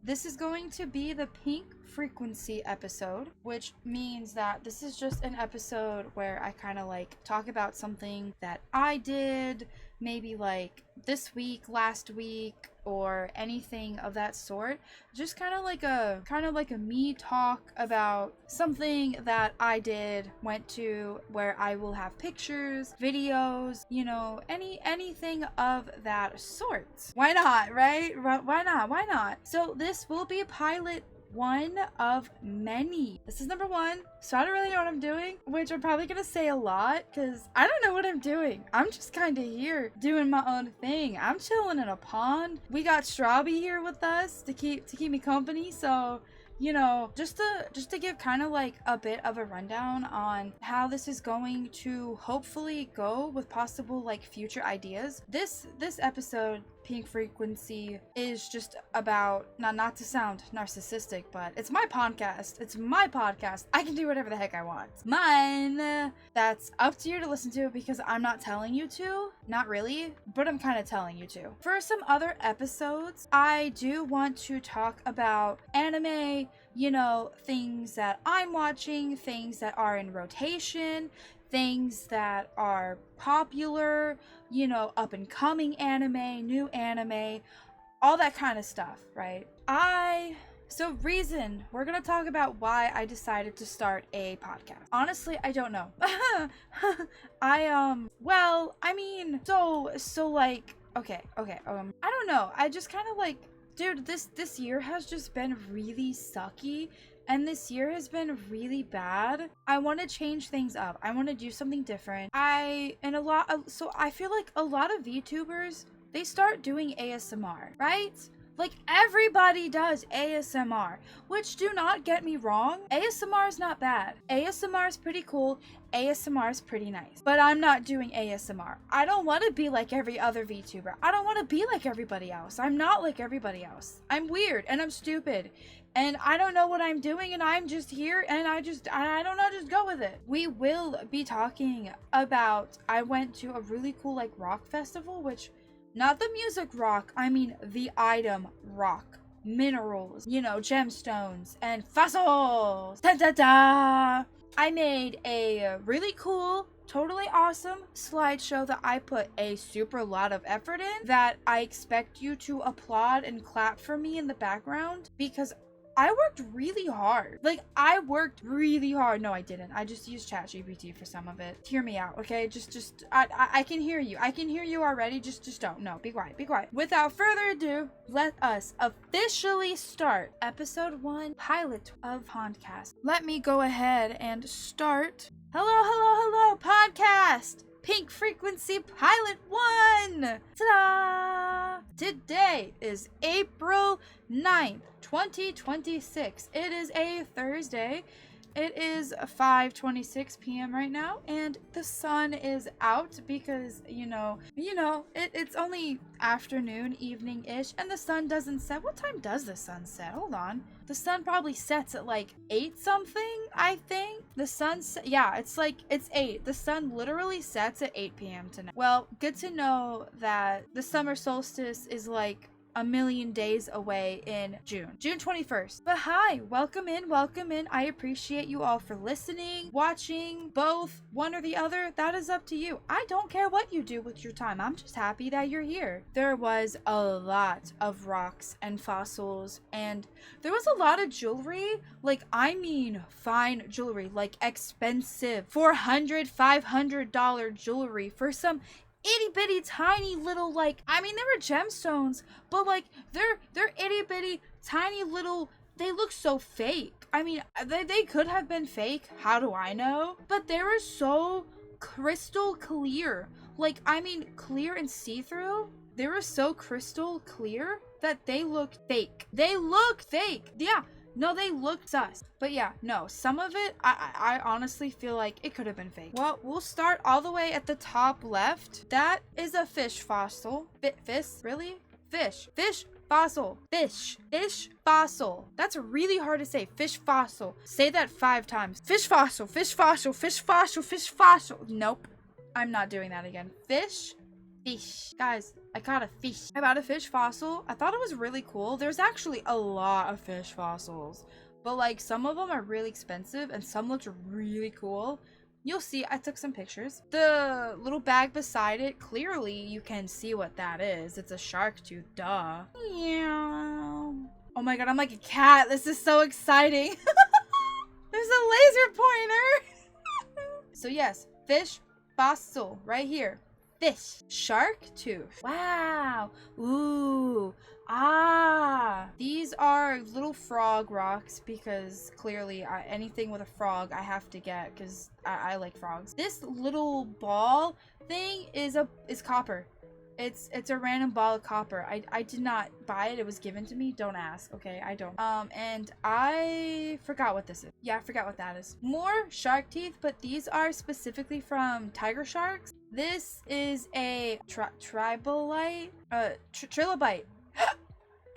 This is going to be the pink frequency episode, which means that this is just an episode where I kind of like talk about something that I did, maybe like this week, last week, or anything of that sort. Just kind of like a me talk about something that I did, went to, where I will have pictures, videos, anything of that sort. Why not, right? Why not? So this will be a pilot one of many. This is number one, so I don't really know what I'm doing, which I'm probably gonna say a lot because I don't know what I'm doing. I'm just kind of here doing my own thing. I'm chilling in a pond. We got Strawby here with us to keep me company, so just to give kind of like a bit of a rundown on how this is going to hopefully go with possible like future ideas. This episode, pink frequency, is just about, not to sound narcissistic, but it's my podcast. It's my podcast. I can do whatever the heck I want. Mine. That's up to you to listen to because I'm not telling you to. Not really, but I'm kind of telling you to. For some other episodes, I do want to talk about anime, things that I'm watching, things that are in rotation, things that are popular, up and coming anime, new anime, all that kind of stuff, right? Reason, we're gonna talk about why I decided to start a podcast. Honestly, I don't know. I don't know. I just kind of like, dude, this year has just been really sucky. And this year has been really bad. I want to change things up. I want to do something different. I feel like a lot of VTubers, they start doing ASMR, right? Like everybody does ASMR, which, do not get me wrong, ASMR is not bad. ASMR is pretty cool. ASMR is pretty nice. But I'm not doing ASMR. I don't want to be like every other VTuber. I don't want to be like everybody else. I'm not like everybody else. I'm weird and I'm stupid. And I don't know what I'm doing, and I'm just here, and I don't know, just go with it. We will be talking about, I went to a really cool, like, rock festival, which, not the music rock, I mean the item rock. Minerals, gemstones, and fossils! Da-da-da! I made a really cool, totally awesome slideshow that I put a super lot of effort in, that I expect you to applaud and clap for me in the background, because I worked really hard. Like, I worked really hard. No, I didn't. I just used ChatGPT for some of it. Hear me out, okay? I can hear you. I can hear you already. Just don't. No, be quiet. Be quiet. Without further ado, let us officially start episode 1, pilot of Pondcast. Let me go ahead and start. Hello, Podcast! Pink Frequency Pilot 1! Ta-da! Today is April 9th, 2026. It is a Thursday. It is 5:26 p.m. right now, and the sun is out because, it's only afternoon, evening-ish, and the sun doesn't set. What time does the sun set? Hold on. The sun probably sets at like 8 something, I think. The sun, it's 8. The sun literally sets at 8 p.m. tonight. Well, good to know that the summer solstice is like a million days away in June 21st. But hi, welcome in. I appreciate you all for listening, watching, both, one or the other. That is up to you. I don't care what you do with your time. I'm just happy that you're here. There was a lot of rocks and fossils, and there was a lot of jewelry. Like, I mean fine jewelry, like expensive $400, $500 jewelry for some itty bitty tiny little, like, I mean, they were gemstones, but like they're itty bitty tiny little, they look so fake. I mean, they could have been fake, how do I know? But they were so crystal clear, like, I mean, clear and see-through. They were so crystal clear that they looked fake. Yeah. No, they looked sus. But yeah, no, some of it, I honestly feel like it could have been fake. Well, we'll start all the way at the top left. That is a fish fossil. Fish? Really? Fish fossil. Fish fossil. That's really hard to say. Fish fossil. Say that 5 times. Fish fossil. Nope. I'm not doing that again. Fish Fish. Guys, I caught a fish. I bought a fish fossil. I thought it was really cool. There's actually a lot of fish fossils, but like some of them are really expensive and some looked really cool. You'll see, I took some pictures. The little bag beside it, clearly you can see what that is. It's a shark tooth, duh. Yeah. Oh my god, I'm like a cat. This is so exciting. There's a laser pointer. So yes, fish fossil right here. Fish. Shark tooth. Wow. Ooh. Ah. These are little frog rocks because clearly anything with a frog I have to get because I like frogs. This little ball thing is copper. It's a random ball of copper. I did not buy it. It was given to me. Don't ask. Okay, I don't. And I forgot what this is. Yeah, I forgot what that is. More shark teeth, but these are specifically from tiger sharks. This is a trilobite.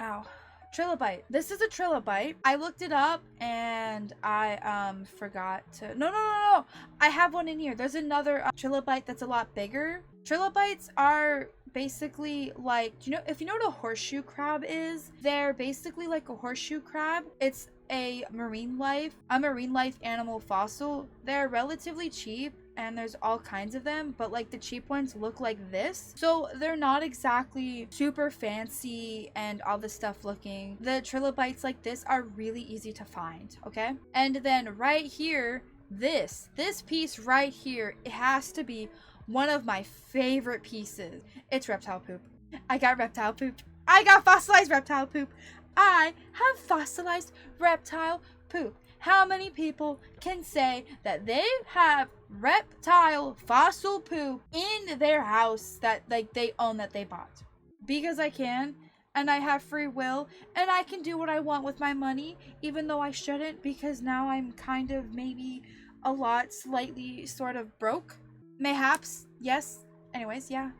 Ow. Trilobite. This is a trilobite. I looked it up and I forgot to. No. I have one in here. There's another trilobite that's a lot bigger. Trilobites are basically like, if you know what a horseshoe crab is, they're basically like a horseshoe crab. It's a marine life animal fossil. They're relatively cheap and there's all kinds of them, but like the cheap ones look like this, so they're not exactly super fancy and all this stuff looking. The trilobites like this are really easy to find, okay? And then right here, this piece right here, it has to be one of my favorite pieces. It's reptile poop. I got reptile poop. I got fossilized reptile poop. I have fossilized reptile poop. How many people can say that they have reptile fossil poop in their house that like they own, that they bought? Because I can, and I have free will, and I can do what I want with my money, even though I shouldn't, because now I'm kind of maybe a lot slightly sort of broke. Mayhaps, yes. Anyways, yeah.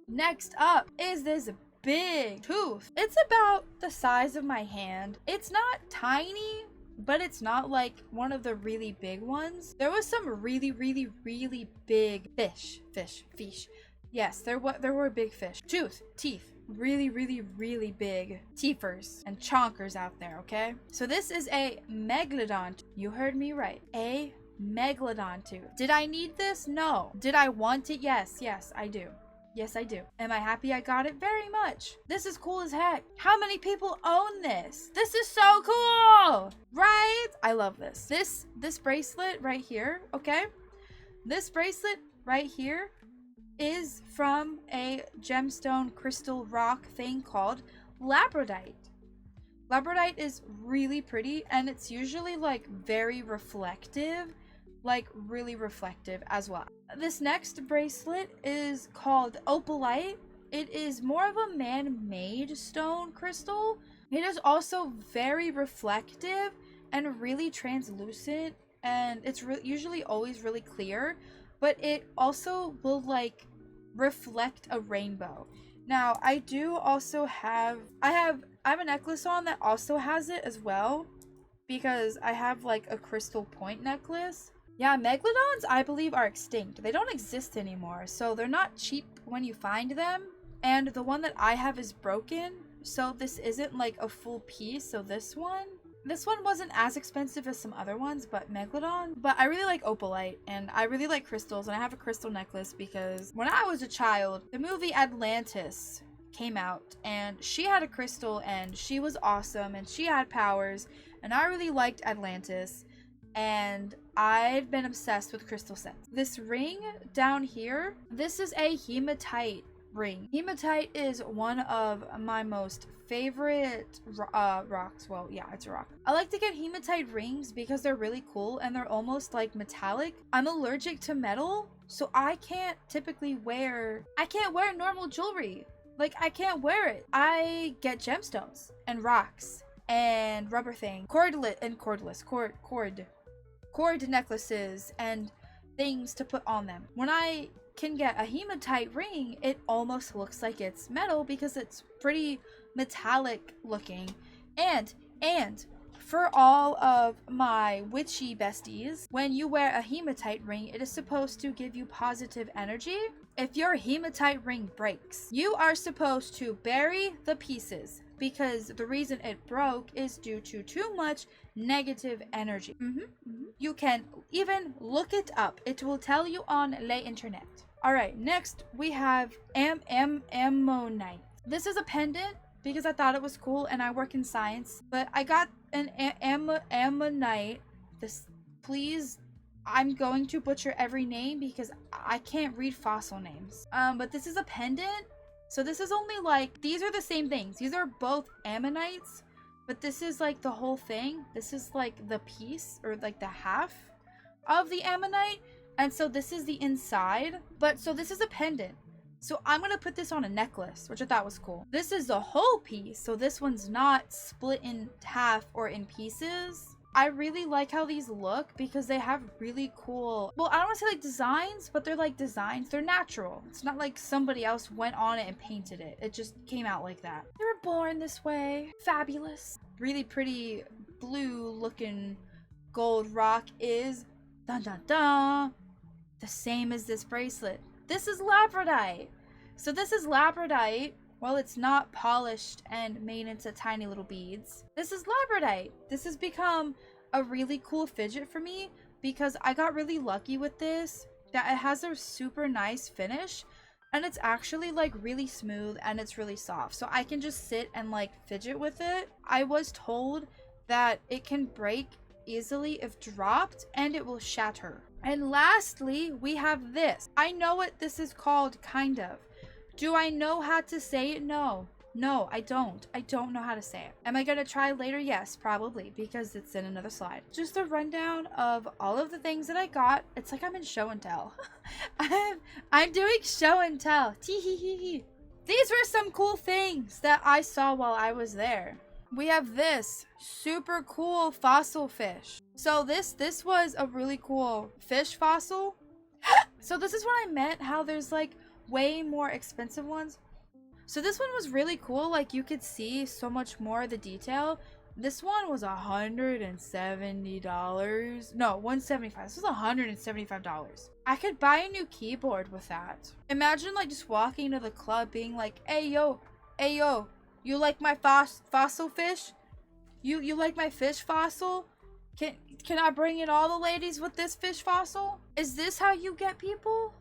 Next up is this big tooth. It's about the size of my hand. It's not tiny, but it's not like one of the really big ones. There was some really big fish. Yes, there were big fish. Teeth. Really big teethers and chonkers out there, okay? So this is a megalodon. You heard me right. A megalodon tooth. Did I need this? No. Did I want it? Yes, I do. Yes, I do. Am I happy I got it? Very much. This is cool as heck. How many people own this? This is so cool, right? I love this. This bracelet right here, okay? This bracelet right here is from a gemstone crystal rock thing called labradorite. Labradorite is really pretty and it's usually like very reflective, like really reflective as well. This next bracelet is called opalite. It is more of a man-made stone crystal. It is also very reflective and really translucent, and it's usually always really clear, but it also will like reflect a rainbow. Now I do also have I have a necklace on that also has it as well, because I have like a crystal point necklace. Yeah, megalodons, I believe, are extinct. They don't exist anymore, so they're not cheap when you find them. And the one that I have is broken, so this isn't like a full piece. So this one wasn't as expensive as some other ones, but megalodon. But I really like opalite, and I really like crystals, and I have a crystal necklace because when I was a child, the movie Atlantis came out, and she had a crystal, and she was awesome, and she had powers, and I really liked Atlantis. And I've been obsessed with crystal sets. This ring down here, this is a hematite ring. Hematite is one of my most favorite rocks. Well, yeah, it's a rock. I like to get hematite rings because they're really cool and they're almost like metallic. I'm allergic to metal, so I can't wear normal jewelry. Like, I can't wear it. I get gemstones and rocks and rubber thing, cord necklaces and things to put on them. When I can get a hematite ring, it almost looks like it's metal because it's pretty metallic looking. And for all of my witchy besties, when you wear a hematite ring, it is supposed to give you positive energy. if your hematite ring breaks, you are supposed to bury the pieces because the reason it broke is due to too much negative energy. You can even look it up. It will tell you on the internet. All right, next we have ammonite. This is a pendant because I thought it was cool and I work in science, but I got an ammonite. This, please, I'm going to butcher every name because I can't read fossil names. But this is a pendant. So this is only like, these are the same things. These are both ammonites, but this is like the whole thing. This is like the piece or like the half of the ammonite. And so this is the inside. But so this is a pendant. So I'm going to put this on a necklace, which I thought was cool. This is the whole piece. So this one's not split in half or in pieces. I really like how these look because they have really cool, well, I don't want to say like designs, but they're like designs. They're natural. It's not like somebody else went on it and painted it. It just came out like that. They were born this way. Fabulous. Really pretty blue looking gold rock is dun dun dun the same as this bracelet. This is labradorite. So this is labradorite. Well, it's not polished and made into tiny little beads. This is labradorite. This has become a really cool fidget for me because I got really lucky with this, that it has a super nice finish and it's actually like really smooth and it's really soft. So I can just sit and like fidget with it. I was told that it can break easily if dropped and it will shatter. And lastly, we have this. I know what this is called, kind of. Do I know how to say it? No. No, I don't. I don't know how to say it. Am I gonna try later? Yes, probably, because it's in another slide. Just a rundown of all of the things that I got. It's like I'm in show and tell. I'm doing show and tell. Tee-hee-hee-hee. These were some cool things that I saw while I was there. We have this super cool fossil fish. So this was a really cool fish fossil. So this is what I meant, how there's like way more expensive ones. So this one was really cool. Like you could see so much more of the detail. This one was $170. No, $175. This was $175. I could buy a new keyboard with that. Imagine like just walking into the club being like, hey yo, you like my fossil fish? You like my fish fossil? Can I bring in all the ladies with this fish fossil? Is this how you get people?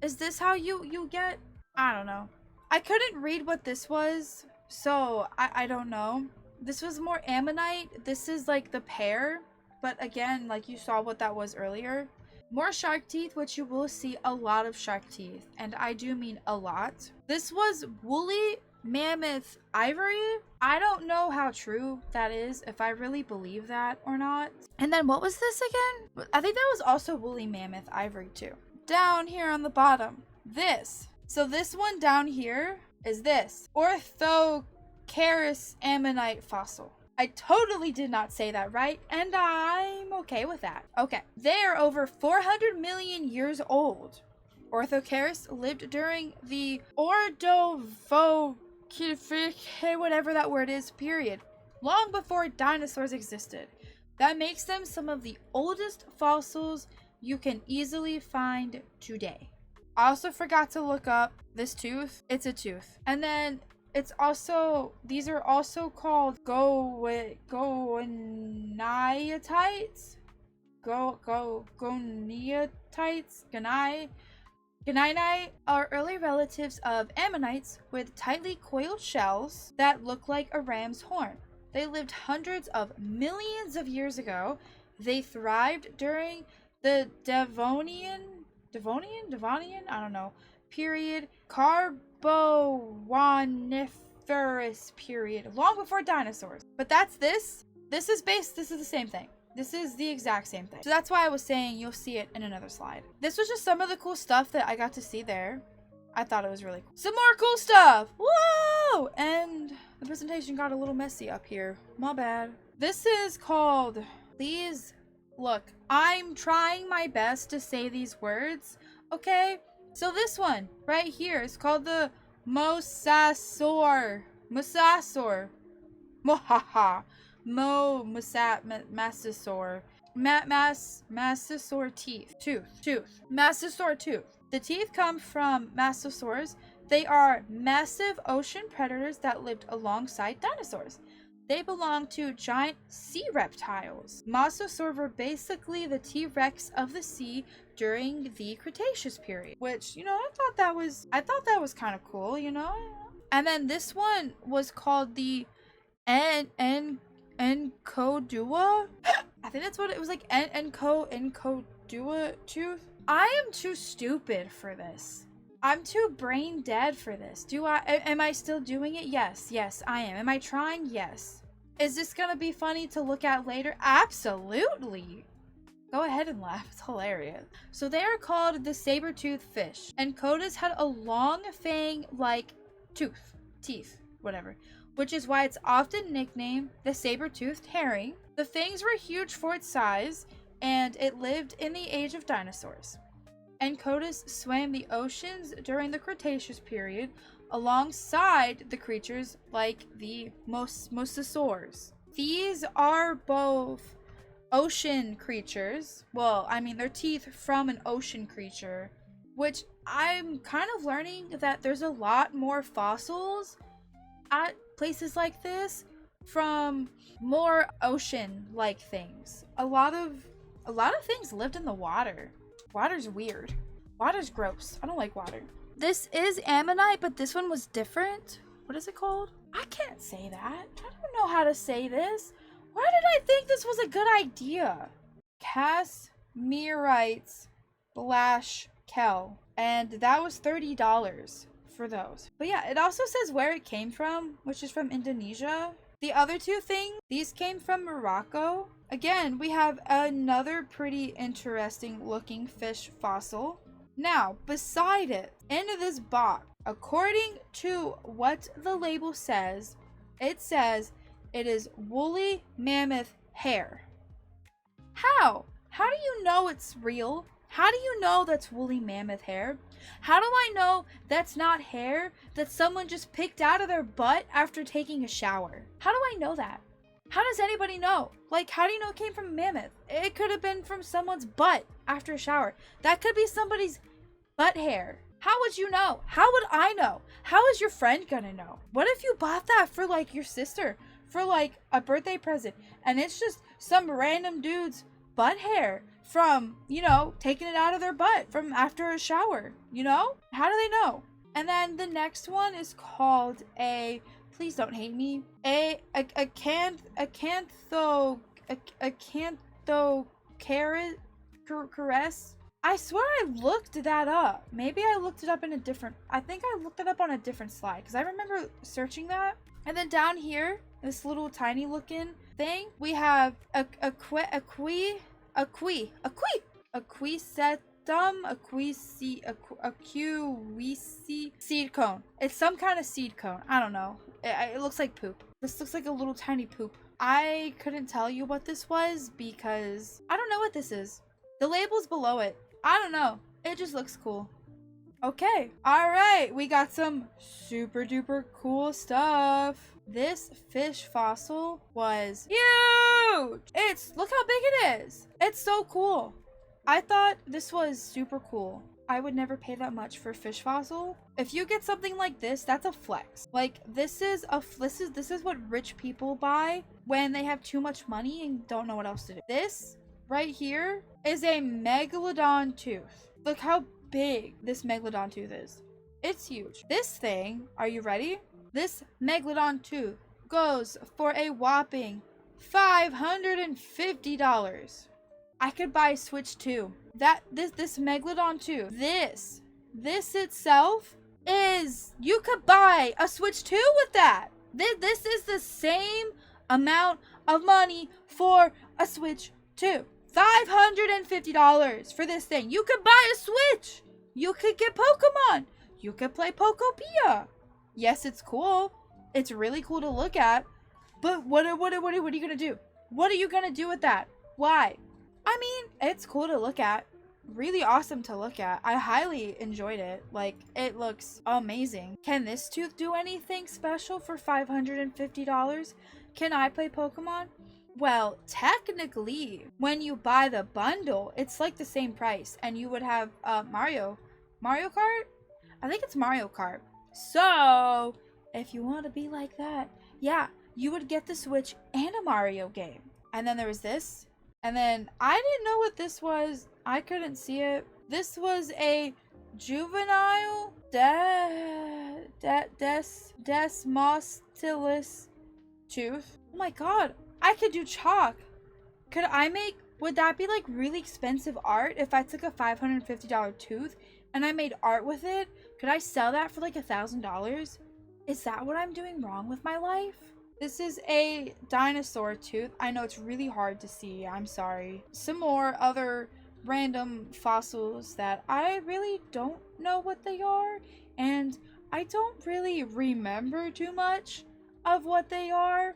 Is this how you get? I don't know. I couldn't read what this was, so I don't know. This was more ammonite. This is like the pear, but again, like you saw what that was earlier. More shark teeth, which you will see a lot of shark teeth, and I do mean a lot. This was woolly mammoth ivory. I don't know how true that is, if I really believe that or not. And then what was this again? I think that was also woolly mammoth ivory too. Down here on the bottom, this. So this one down here is this Orthocaris ammonite fossil. I totally did not say that right, and I'm okay with that. Okay, they are over 400 million years old. Orthocaris lived during the Ordovicific, whatever that word is, period, long before dinosaurs existed. That makes them some of the oldest fossils you can easily find today. I also forgot to look up this tooth. It's a tooth. And then it's also, these are also called goniatites. Goniati are early relatives of ammonites with tightly coiled shells that look like a ram's horn. They lived hundreds of millions of years ago. They thrived during the Devonian, I don't know, period, Carboniferous period, long before dinosaurs. But that's this. This is the same thing. This is the exact same thing. So that's why I was saying you'll see it in another slide. This was just some of the cool stuff that I got to see there. I thought it was really cool. Some more cool stuff. Whoa! And the presentation got a little messy up here. My bad. This is called, please look, I'm trying my best to say these words, okay? So this one right here is called the mosasaur. Mosasaur. Mohaha. Mastosaur. Mastosaur teeth. Tooth. Mastosaur tooth. The teeth come from mastosaurs. They are massive ocean predators that lived alongside dinosaurs. They belong to giant sea reptiles. Mosasaurs were basically the T-Rex of the sea during the Cretaceous period, which, I thought that was kind of cool. And then this one was called the Encodua. I think that's what it was, like Encodua tooth. I am too stupid for this. I'm too brain dead for this. Am I still doing it? Yes, I am. Am I trying? Yes. Is this gonna be funny to look at later? Absolutely. Go ahead and laugh. It's hilarious. So they are called the saber-toothed fish. And Encodas had a long fang-like teeth, whatever, which is why it's often nicknamed the saber-toothed herring. The fangs were huge for its size, and it lived in the age of dinosaurs. Encodas swam the oceans during the Cretaceous period alongside the creatures like the mosasaurs. These are both ocean creatures. Well, I mean, they're teeth from an ocean creature, which I'm kind of learning that there's a lot more fossils at places like this from more ocean-like things. A lot of things lived in the water. Water's weird. Water's gross. I don't like water. This is ammonite, but this one was different. What is it called? I can't say that. I don't know how to say this. Why did I think this was a good idea? Casmerites Blash Kel. And that was $30 for those. But yeah, it also says where it came from, which is from Indonesia. The other two things, these came from Morocco. Again, we have another pretty interesting looking fish fossil. Now, beside it, in this box, according to what the label says, it says it is woolly mammoth hair. How? How do you know it's real? How do you know that's woolly mammoth hair? How do I know that's not hair that someone just picked out of their butt after taking a shower? How do I know that? How does anybody know? Like, how do you know it came from a mammoth? It could have been from someone's butt after a shower. That could be somebody's butt hair. How would you know? How would I know? How is your friend gonna know? What if you bought that for, like, your sister for, like, a birthday present, and it's just some random dude's butt hair from, taking it out of their butt from after a shower, How do they know? And then the next one is called please don't hate me, caress. I swear I looked that up. Maybe I looked it up in I think I looked it up on a different slide, because I remember searching that. And then down here, this little tiny looking thing, we have aquisetum, seed cone. It's some kind of seed cone. I don't know. It looks like poop. This looks like a little tiny poop. I couldn't tell you what this was because I don't know what this is. The label's below it. I don't know. It just looks cool. Okay. All right. We got some super duper cool stuff. This fish fossil was huge. Look how big it is. It's so cool. I thought this was super cool. I would never pay that much for a fish fossil. If you get something like this, that's a flex. Like, this is what rich people buy when they have too much money and don't know what else to do. This right here is a megalodon tooth. Look how big this megalodon tooth is. It's huge. This thing, are you ready? This megalodon tooth goes for a whopping $550. I could buy a Switch 2. This megalodon tooth, this itself is, you could buy a Switch 2 with that. This is the same amount of money for a Switch 2. $550 for this thing. You could buy a Switch. You could get Pokemon. You could play Pokopia. Yes, it's cool. It's really cool to look at. But what are you gonna do? What are you gonna do with that? Why? I mean, it's cool to look at. Really awesome to look at. I highly enjoyed it. Like, it looks amazing. Can this tooth do anything special for $550? Can I play Pokemon? Well, technically, when you buy the bundle, it's like the same price, and you would have Mario Mario Kart? I think it's Mario Kart. So, if you want to be like that, yeah, you would get the Switch and a Mario game. And then there was this. And then I didn't know what this was. I couldn't see it. This was a juvenile Desmostilus tooth. Oh my god, I could do chalk. Would that be like really expensive art if I took a $550 tooth and I made art with it? Could I sell that for like $1,000? Is that what I'm doing wrong with my life? This is a dinosaur tooth. I know it's really hard to see. I'm sorry. Some more other random fossils that I really don't know what they are. And I don't really remember too much of what they are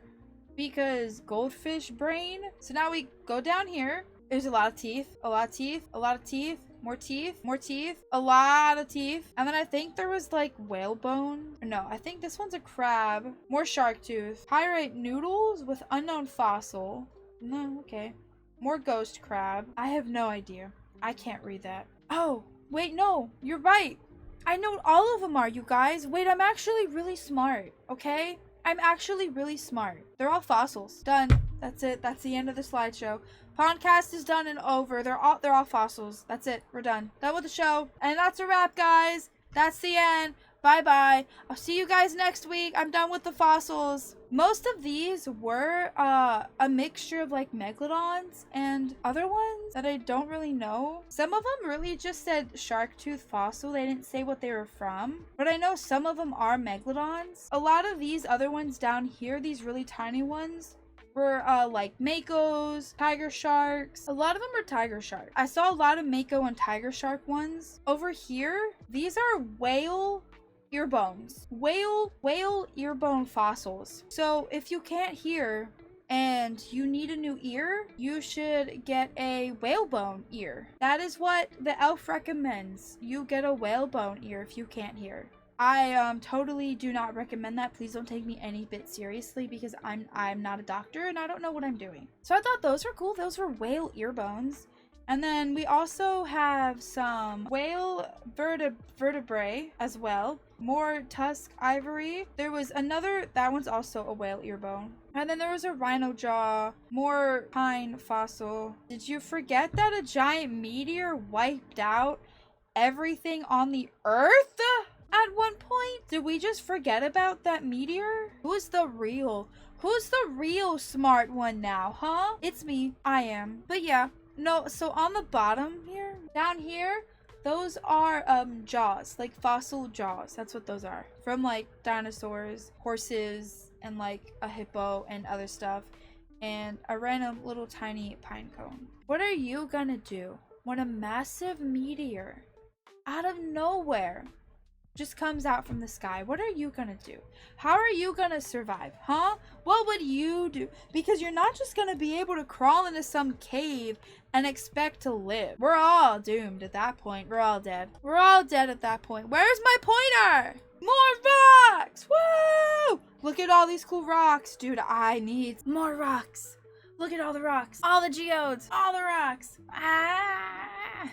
because goldfish brain. So now we go down here. There's a lot of teeth, a lot of teeth, a lot of teeth. More teeth, more teeth, a lot of teeth. And then I think there was like whalebone. No, I think this one's a crab. More shark tooth. Pyrite noodles with unknown fossil. No, okay. More ghost crab. I have no idea. I can't read that. Oh, wait, no, you're right. I know what all of them are, you guys. Wait, I'm actually really smart, okay? I'm actually really smart. They're all fossils. Done. That's it. That's the end of the slideshow. Pondcast is done and over. They're all fossils. That's it. We're done. Done with the show. And that's a wrap, guys. That's the end. Bye-bye. I'll see you guys next week. I'm done with the fossils. Most of these were a mixture of like megalodons and other ones that I don't really know. Some of them really just said shark tooth fossil. They didn't say what they were from. But I know some of them are megalodons. A lot of these other ones down here, these really tiny ones, were like makos, tiger sharks. A lot of them are tiger sharks. I saw a lot of mako and tiger shark ones. Over here, these are whale ear bones. Whale ear bone fossils. So if you can't hear and you need a new ear, you should get a whalebone ear. That is what the elf recommends. You get a whalebone ear if you can't hear. I totally do not recommend that. Please don't take me any bit seriously because I'm not a doctor and I don't know what I'm doing. So I thought those were cool. Those were whale ear bones. And then we also have some whale vertebrae as well. More tusk ivory. There was another, that one's also a whale ear bone. And then there was a rhino jaw, more pine fossil. Did you forget that a giant meteor wiped out everything on the earth? At one point, did we just forget about that meteor? Who's the real smart one now, huh? It's me. I am. But yeah, no, so on the bottom here, down here, those are jaws, like fossil jaws. That's what those are. From like dinosaurs, horses, and like a hippo and other stuff. And a random little tiny pine cone. What are you gonna do when a massive meteor out of nowhere just comes out from the sky? What are you gonna do? How are you gonna survive, huh? What would you do? Because you're not just gonna be able to crawl into some cave and expect to live. We're all doomed at that point. We're all dead. We're all dead at that point. Where's my pointer? More rocks! Woo! Look at all these cool rocks. Dude, I need more rocks. Look at all the rocks. All the geodes. All the rocks. Ah!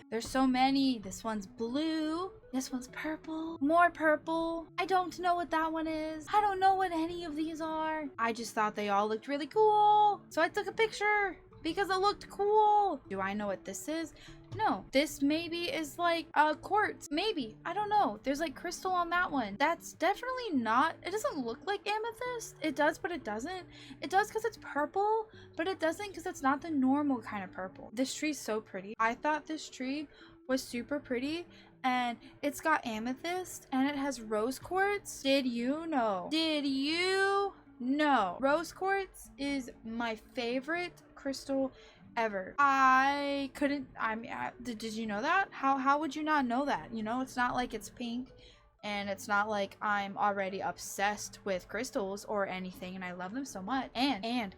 There's so many. This one's blue. This one's purple. More purple. I don't know what that one is. I don't know what any of these are. I just thought they all looked really cool. So I took a picture because it looked cool. Do I know what this is? No. This maybe is like a quartz. Maybe. I don't know. There's like crystal on that one. That's definitely not. It doesn't look like amethyst. It does, but it doesn't. It does because it's purple, but it doesn't because it's not the normal kind of purple. This tree's so pretty. I thought this tree was super pretty. And it's got amethyst and it has rose quartz. Did you know? Did you know? Rose quartz is my favorite crystal ever. Did you know that? How would you not know that? You know, it's not like it's pink and it's not like I'm already obsessed with crystals or anything and I love them so much. And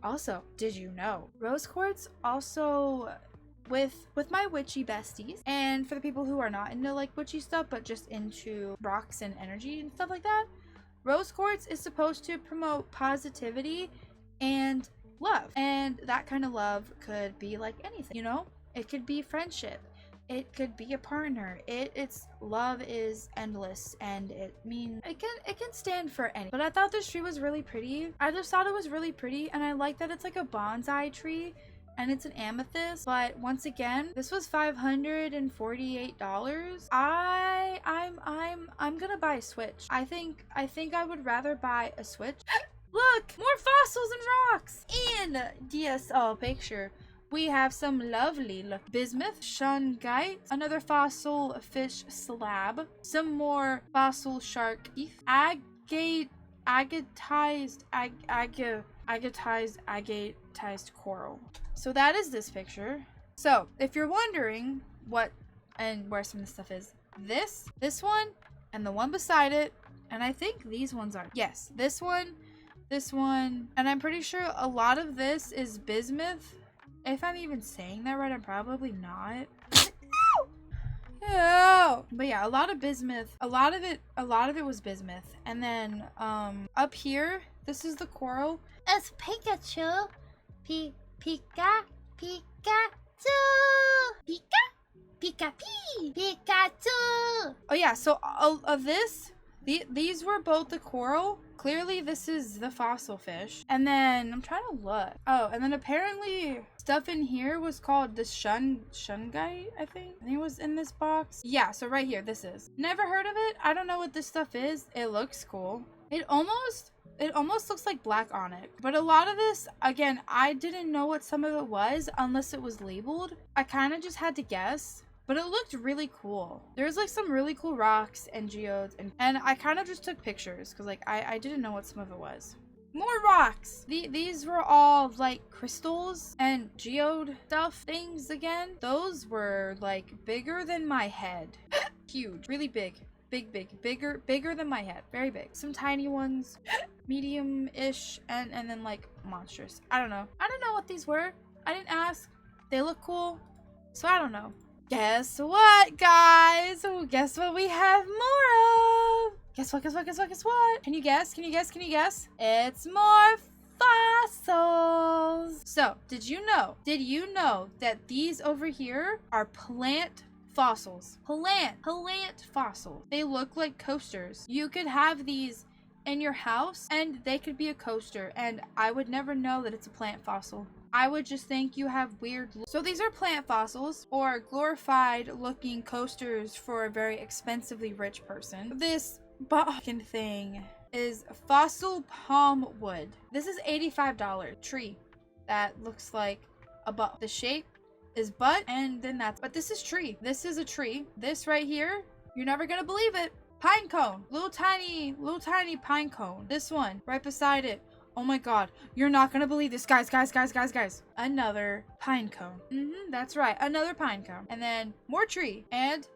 also, did you know? Rose quartz also with my witchy besties, and for the people who are not into like witchy stuff but just into rocks and energy and stuff like that, rose quartz is supposed to promote positivity and love, and that kind of love could be like anything, you know. It could be friendship, It could be a partner. It's love is endless, and it can stand for any. But I thought this tree was really pretty. I just thought it was really pretty, and I like that it's like a bonsai tree. And it's an amethyst, but once again, this was $548. I'm gonna buy a Switch. I think I would rather buy a Switch. Look, more fossils and rocks. In DSL picture, we have some lovely bismuth, shungite, another fossil fish slab, some more fossil shark teeth, agatized coral. So that is this picture. So if you're wondering what and where some of this stuff is, this one, and the one beside it, and I think these ones are, yes, this one, and I'm pretty sure a lot of this is bismuth. If I'm even saying that right, I'm probably not. Ew. But yeah, a lot of bismuth. A lot of it was bismuth. And then up here, this is the coral. It's Pikachu. Pika. Pikachu. Pika. Pikachu. Oh yeah, so of this, these were both the coral. Clearly this is the fossil fish. And then I'm trying to look. Oh, and then apparently stuff in here was called the shungite, I think it was in this box. Yeah, so right here, this is. Never heard of it. I don't know what this stuff is. It looks cool. It almost looks like black onyx. But a lot of this, again, I didn't know what some of it was unless it was labeled. I kind of just had to guess. But it looked really cool. There's like some really cool rocks and geodes, and I kind of just took pictures because like I didn't know what some of it was. More rocks. These were all like crystals and geode stuff things again. Those were like bigger than my head. Huge, really big. Bigger than my head. Very big. Some tiny ones, medium-ish, and then like monstrous. I don't know what these were. I didn't ask. They look cool, so I don't know. Guess what, guys? Oh, guess what we have more of? Guess what? Can you guess? It's more fossils. So, did you know that these over here are plant fossils? Plant fossils. They look like coasters. You could have these in your house and they could be a coaster, and I would never know that it's a plant fossil. I would just think you have weird. So these are plant fossils, or glorified looking coasters for a very expensively rich person. This fucking thing is fossil palm wood. This is $85 tree that looks like a butt. The shape is butt, and then that's, but this is tree. This is a tree. This right here, you're never gonna believe it. Pine cone, little tiny pine cone. This one right beside it. Oh my god, you're not gonna believe this, guys. Another pine cone. That's right, another pine cone. And then more tree, and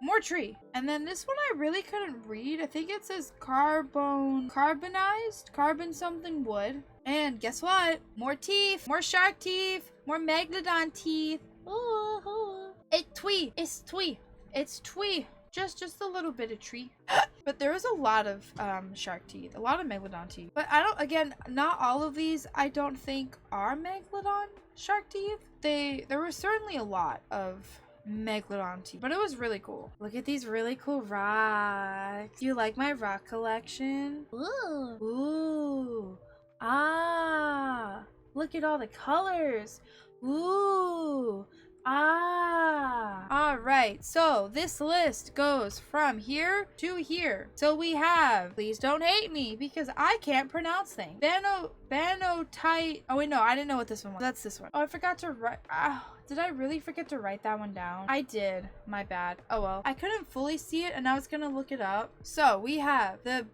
more tree. And then this one I really couldn't read. I think it says carbon something wood. And guess what? More teeth, more shark teeth, more megalodon teeth. Ooh. It's twee. Just a little bit of tree. But there was a lot of shark teeth, a lot of megalodon teeth. But not all of these I don't think are megalodon shark teeth. There were certainly a lot of megalodon teeth, but it was really cool. Look at these really cool rocks. Do you like my rock collection? Ooh. Ah. Look at all the colors. Ooh. Ah. All right. So this list goes from here to here. So we have, please don't hate me because I can't pronounce things. Banotite. Oh wait, no, I didn't know what this one was. That's this one. Oh, I forgot to write. Did I really forget to write that one down? I did. My bad. Oh well. I couldn't fully see it and I was gonna look it up. So we have the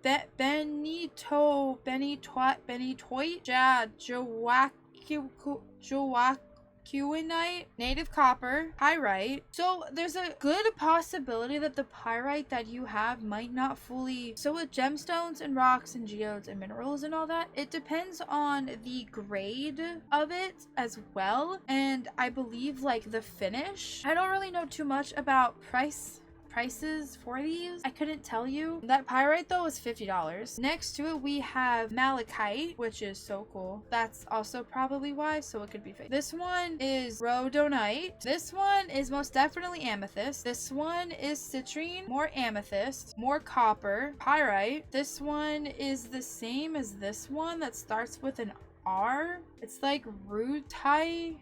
Joaquinite, native copper, pyrite. So there's a good possibility that the pyrite that you have might not fully. So with gemstones and rocks and geodes and minerals and all that, it depends on the grade of it as well. And I believe like the finish. I don't really know too much about price prices for these. I couldn't tell you. That pyrite though is $50. Next to it we have malachite, which is so cool. That's also probably why, so it could be fake. This one is rhodonite. This one is most definitely amethyst. This one is citrine, more amethyst, more copper, pyrite. This one is the same as this one that starts with an R. It's like rutile.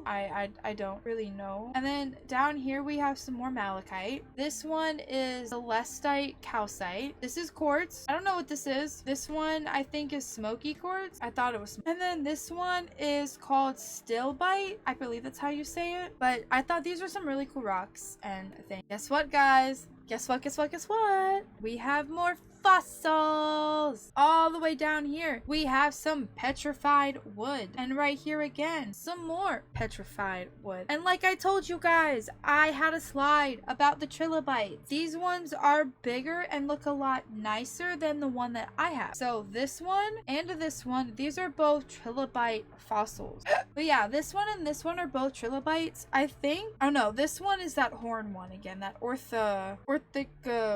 I don't really know. And then down here we have some more malachite. This one is celestite calcite. This is quartz. I don't know what this is. This one I think is smoky quartz. I thought it was. And then this one is called stilbite. I believe that's how you say it. But I thought these were some really cool rocks and things. Guess what, guys? Guess what? We have more fossils. All the way down here we have some petrified wood, and right here again some more petrified wood. And like I told you guys, I had a slide about the trilobites. These ones are bigger and look a lot nicer than the one that I have. So this one and this one, these are both trilobite fossils. But yeah, this one and this one are both trilobites, I think. Oh no, this one is that horn one again, that orthic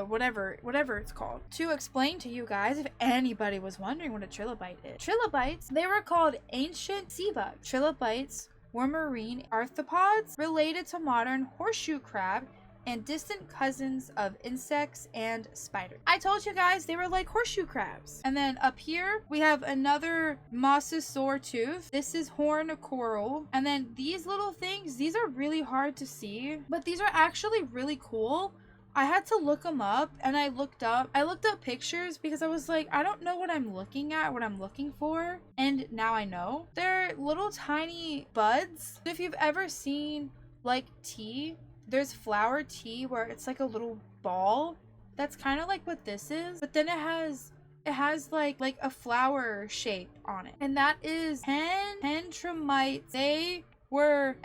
whatever it's called. To explain to you guys, if anybody was wondering what a trilobite is. Trilobites, they were called ancient sea bugs. Trilobites were marine arthropods related to modern horseshoe crab and distant cousins of insects and spiders. I told you guys they were like horseshoe crabs. And then up here we have another mosasaur tooth. This is horn coral. And then these little things, these are really hard to see, but these are actually really cool. I had to look them up, and I looked up pictures because I was like, I don't know what I'm looking at, what I'm looking for, and now I know. They're little tiny buds. If you've ever seen like tea, there's flower tea where it's like a little ball. That's kind of like what this is, but then it has like a flower shape on it, and that is pentramites. They were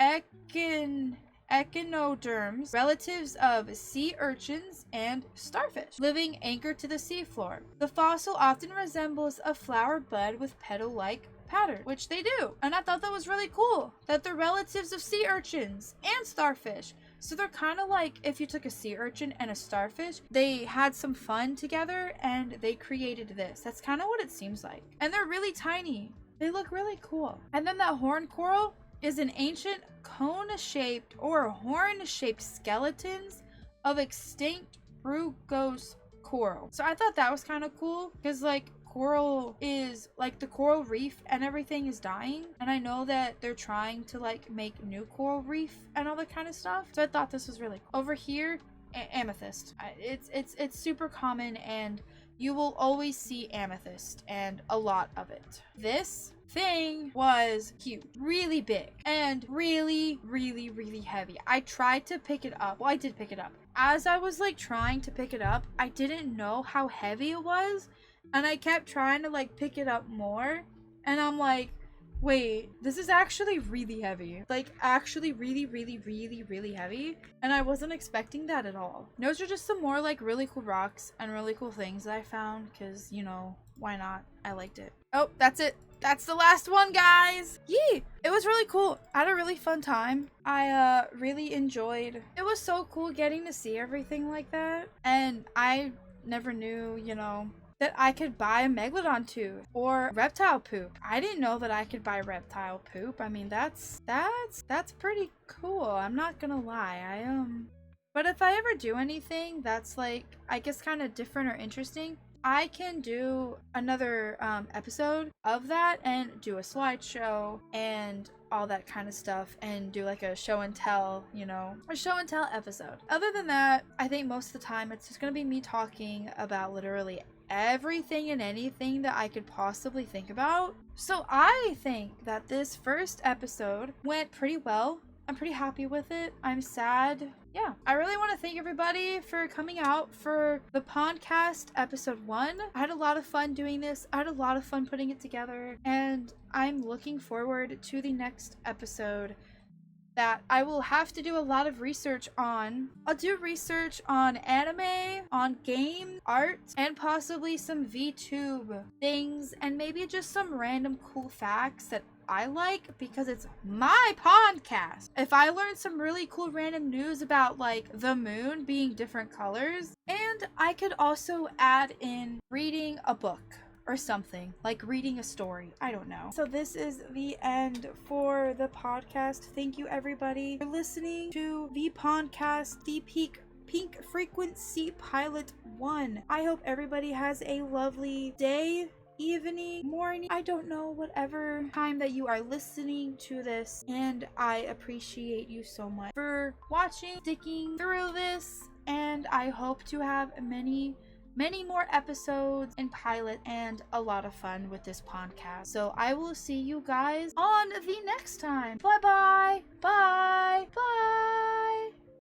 echinoderms, relatives of sea urchins and starfish, living anchored to the seafloor. The fossil often resembles a flower bud with petal-like pattern, which they do. And I thought that was really cool, that they're relatives of sea urchins and starfish. So they're kind of like if you took a sea urchin and a starfish, they had some fun together and they created this. That's kind of what it seems like. And they're really tiny. They look really cool. And then that horn coral is an ancient cone-shaped or horn-shaped skeletons of extinct rugose coral. So I thought that was kind of cool because like coral is like the coral reef and everything is dying, and I know that they're trying to like make new coral reef and all that kind of stuff. So I thought this was really cool. Over here, amethyst. It's super common, and you will always see amethyst and a lot of it. This thing was huge, really big, and really heavy. I tried to pick it up. Well, I did pick it up. As I was like trying to pick it up, I didn't know how heavy it was, and I kept trying to like pick it up more, and I'm like, wait, this is actually really heavy. Like actually really heavy, and I wasn't expecting that at all. Those are just some more like really cool rocks and really cool things that I found because, you know, why not? I liked it. Oh, that's it. That's the last one, guys. Yee! It was really cool. I had a really fun time. I really enjoyed. It was so cool getting to see everything like that. And I never knew, you know, that I could buy a megalodon tooth or reptile poop. I didn't know that I could buy reptile poop. I mean, that's pretty cool. I'm not gonna lie. But if I ever do anything that's like, I guess kind of different or interesting, I can do another episode of that and do a slideshow and all that kind of stuff and do like a show and tell, you know, a show and tell episode. Other than that, I think most of the time it's just gonna be me talking about literally everything and anything that I could possibly think about. So I think that this first episode went pretty well. I'm pretty happy with it. I'm sad. Yeah, I really want to thank everybody for coming out for the Pondcast episode 1. I had a lot of fun doing this. I had a lot of fun putting it together, and I'm looking forward to the next episode that I will have to do a lot of research on. I'll do research on anime, on game, art, and possibly some VTube things, and maybe just some random cool facts that I like because it's my podcast. If I learn some really cool random news about like the moon being different colors, and I could also add in reading a book or something, like reading a story. I don't know. So this is the end for the podcast. Thank you everybody for listening to the Pondcast, the Pink Frequency Pilot 1. I hope everybody has a lovely day, evening, morning, I don't know, whatever time that you are listening to this, and I appreciate you so much for watching, sticking through this, and I hope to have many more episodes and pilot and a lot of fun with this podcast. So I will see you guys on the next time. Bye bye.